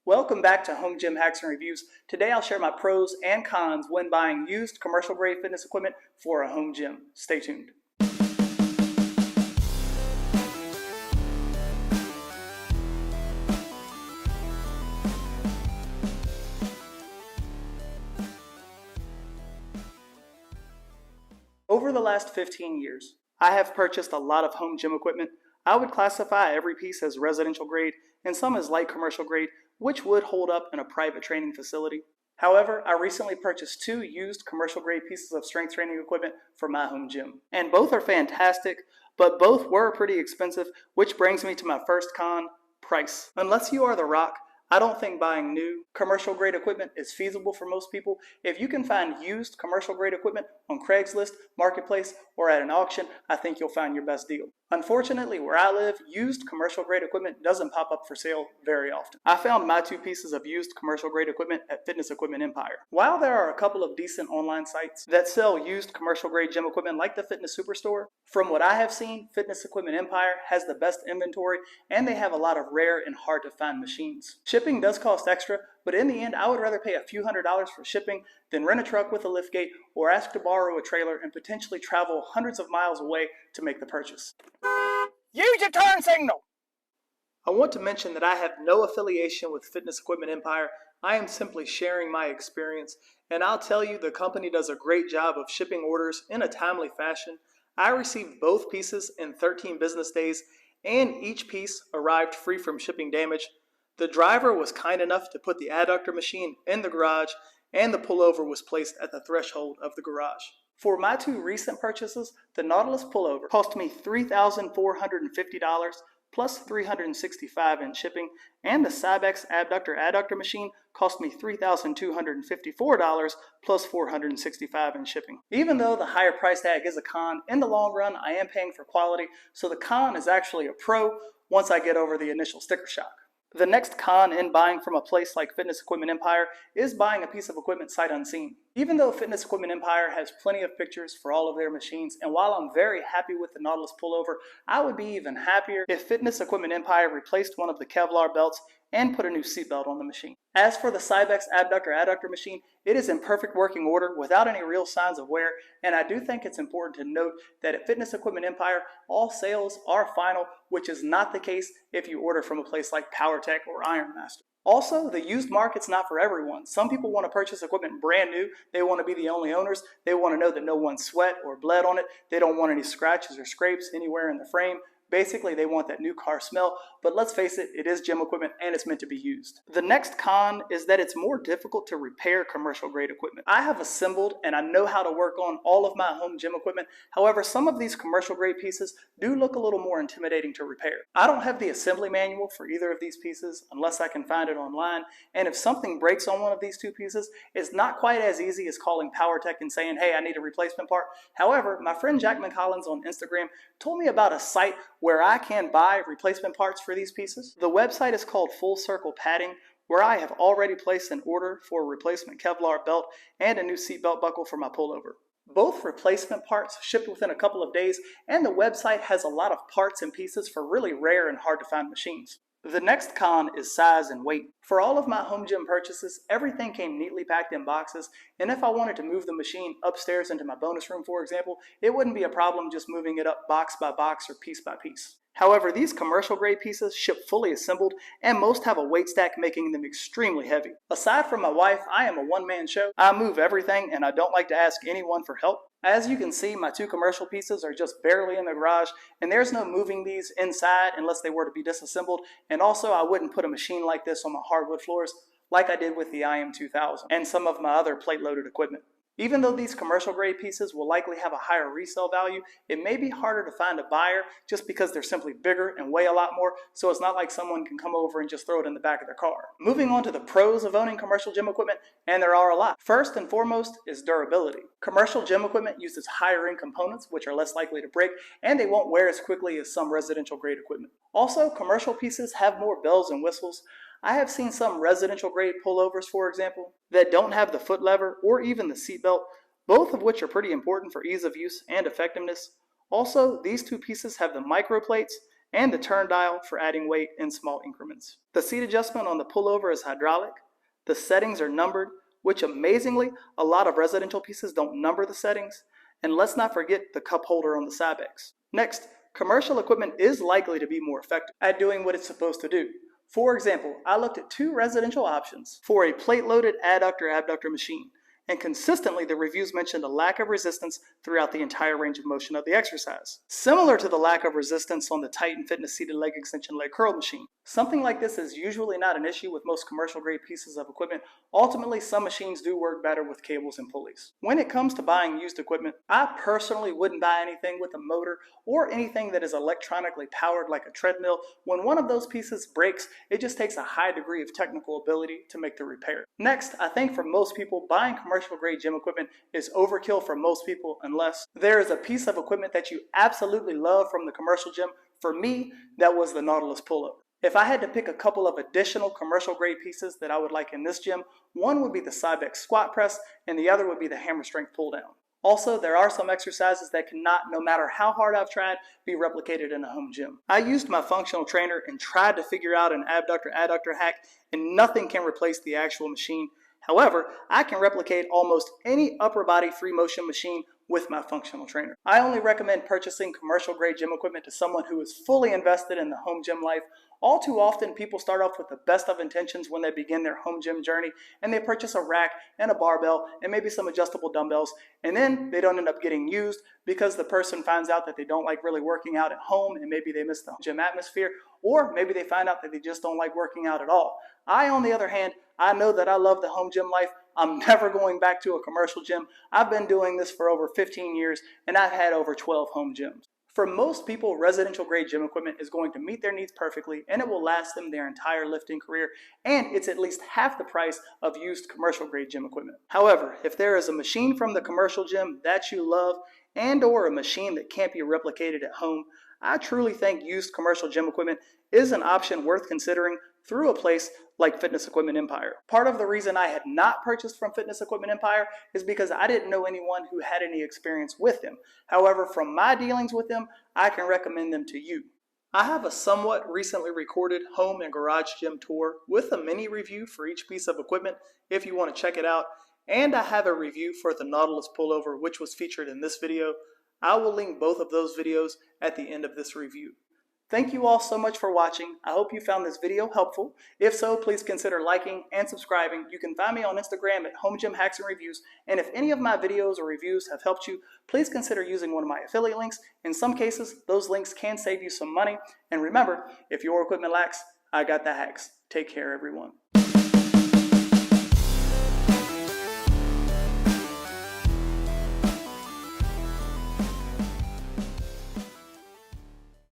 Welcome back to Home Gym Hacks and Reviews. Today I'll share my pros and cons when buying used commercial grade fitness equipment for a home gym. Stay tuned. Over the last 15 years, I have purchased a lot of home gym equipment. I would classify every piece as residential grade and some as light commercial grade, which would hold up in a private training facility. However, I recently purchased 2 used commercial grade pieces of strength training equipment for my home gym. And both are fantastic, but both were pretty expensive, which brings me to my first con, price. Unless you are The Rock, I don't think buying new commercial grade equipment is feasible for most people. If you can find used commercial grade equipment on Craigslist, Marketplace, or at an auction, I think you'll find your best deal. Unfortunately, where I live, used commercial grade equipment doesn't pop up for sale very often. I found my 2 pieces of used commercial grade equipment at Fitness Equipment Empire. While there are a couple of decent online sites that sell used commercial grade gym equipment like the Fitness Superstore, from what I have seen, Fitness Equipment Empire has the best inventory and they have a lot of rare and hard to find machines. Shipping does cost extra, but in the end, I would rather pay a few $100s for shipping than rent a truck with a liftgate or ask to borrow a trailer and potentially travel hundreds of miles away to make the purchase. Use your turn signal! I want to mention that I have no affiliation with Fitness Equipment Empire. I am simply sharing my experience, and I'll tell you the company does a great job of shipping orders in a timely fashion. I received both pieces in 13 business days, and each piece arrived free from shipping damage. The driver was kind enough to put the adductor machine in the garage, and the pullover was placed at the threshold of the garage. For my 2 recent purchases, the Nautilus pullover cost me $3,450 plus $365 in shipping, and the Cybex adductor machine cost me $3,254 plus $465 in shipping. Even though the higher price tag is a con, in the long run I am paying for quality, so the con is actually a pro once I get over the initial sticker shock. The next con in buying from a place like Fitness Equipment Empire is buying a piece of equipment sight unseen. Even though Fitness Equipment Empire has plenty of pictures for all of their machines, and while I'm very happy with the Nautilus pullover, I would be even happier if Fitness Equipment Empire replaced one of the Kevlar belts and put a new seatbelt on the machine. As for the Cybex adductor machine, it is in perfect working order without any real signs of wear, and I do think it's important to note that at Fitness Equipment Empire, all sales are final, which is not the case if you order from a place like PowerTech or Ironmaster. Also, the used market's not for everyone. Some people want to purchase equipment brand new. They want to be the only owners. They want to know that no one sweat or bled on it. They don't want any scratches or scrapes anywhere in the frame. Basically, they want that new car smell, but let's face it, it is gym equipment and it's meant to be used. The next con is that it's more difficult to repair commercial grade equipment. I have assembled and I know how to work on all of my home gym equipment. However, some of these commercial grade pieces do look a little more intimidating to repair. I don't have the assembly manual for either of these pieces unless I can find it online, and if something breaks on one of these 2 pieces, it's not quite as easy as calling PowerTech and saying, hey, I need a replacement part. However, my friend Jackman Collins on Instagram told me about a site where I can buy replacement parts for these pieces. The website is called Full Circle Padding, where I have already placed an order for a replacement Kevlar belt and a new seatbelt buckle for my pullover. Both replacement parts shipped within a couple of days, and the website has a lot of parts and pieces for really rare and hard to find machines. The next con is size and weight. For all of my home gym purchases, everything came neatly packed in boxes, and if I wanted to move the machine upstairs into my bonus room, for example, it wouldn't be a problem just moving it up box by box or piece by piece. However, these commercial grade pieces ship fully assembled, and most have a weight stack making them extremely heavy. Aside from my wife, I am a one-man show. I move everything and I don't like to ask anyone for help. As you can see, my 2 commercial pieces are just barely in the garage, and there's no moving these inside unless they were to be disassembled, and also I wouldn't put a machine like this on my hardwood floors like I did with the IM2000 and some of my other plate-loaded equipment. Even though these commercial grade pieces will likely have a higher resale value, it may be harder to find a buyer just because they're simply bigger and weigh a lot more, so it's not like someone can come over and just throw it in the back of their car. Moving on to the pros of owning commercial gym equipment, and there are a lot. First and foremost is durability. Commercial gym equipment uses higher end components which are less likely to break, and they won't wear as quickly as some residential grade equipment. Also, commercial pieces have more bells and whistles. I have seen some residential grade pullovers, for example, that don't have the foot lever or even the seat belt, both of which are pretty important for ease of use and effectiveness. Also, these 2 pieces have the micro plates and the turn dial for adding weight in small increments. The seat adjustment on the pullover is hydraulic. The settings are numbered, which amazingly, a lot of residential pieces don't number the settings. And let's not forget the cup holder on the Cybex. Next, commercial equipment is likely to be more effective at doing what it's supposed to do. For example, I looked at 2 residential options for a plate-loaded adductor-abductor machine, and consistently the reviews mentioned a lack of resistance throughout the entire range of motion of the exercise. Similar to the lack of resistance on the Titan Fitness seated leg extension leg curl machine. Something like this is usually not an issue with most commercial grade pieces of equipment. Ultimately, some machines do work better with cables and pulleys. When it comes to buying used equipment, I personally wouldn't buy anything with a motor or anything that is electronically powered like a treadmill. When one of those pieces breaks, it just takes a high degree of technical ability to make the repair. Next, I think for most people, buying commercial grade gym equipment is overkill for most people unless there is a piece of equipment that you absolutely love from the commercial gym. For me, that was the Nautilus pullover. If I had to pick a couple of additional commercial grade pieces that I would like in this gym, one would be the Cybex squat press and the other would be the hammer strength pull down. Also, there are some exercises that cannot, no matter how hard I've tried, be replicated in a home gym. I used my functional trainer and tried to figure out an abductor-adductor hack, and nothing can replace the actual machine. However, I can replicate almost any upper body free motion machine with my functional trainer. I only recommend purchasing commercial grade gym equipment to someone who is fully invested in the home gym life. All too often, people start off with the best of intentions when they begin their home gym journey, and they purchase a rack and a barbell and maybe some adjustable dumbbells, and then they don't end up getting used because the person finds out that they don't like really working out at home and maybe they miss the gym atmosphere, or maybe they find out that they just don't like working out at all. I, on the other hand, I know that I love the home gym life. I'm never going back to a commercial gym. I've been doing this for over 15 years and I've had over 12 home gyms. For most people, residential grade gym equipment is going to meet their needs perfectly and it will last them their entire lifting career, and it's at least half the price of used commercial grade gym equipment. However, if there is a machine from the commercial gym that you love and or a machine that can't be replicated at home, I truly think used commercial gym equipment is an option worth considering through a place like Fitness Equipment Empire. Part of the reason I had not purchased from Fitness Equipment Empire is because I didn't know anyone who had any experience with them. However, from my dealings with them, I can recommend them to you. I have a somewhat recently recorded home and garage gym tour with a mini review for each piece of equipment if you want to check it out, and I have a review for the Nautilus pullover which was featured in this video. I will link both of those videos at the end of this review. Thank you all so much for watching. I hope you found this video helpful. If so, please consider liking and subscribing. You can find me on Instagram at Home Gym Hacks and Reviews. And if any of my videos or reviews have helped you, please consider using one of my affiliate links. In some cases, those links can save you some money. And remember, if your equipment lacks, I got the hacks. Take care, everyone.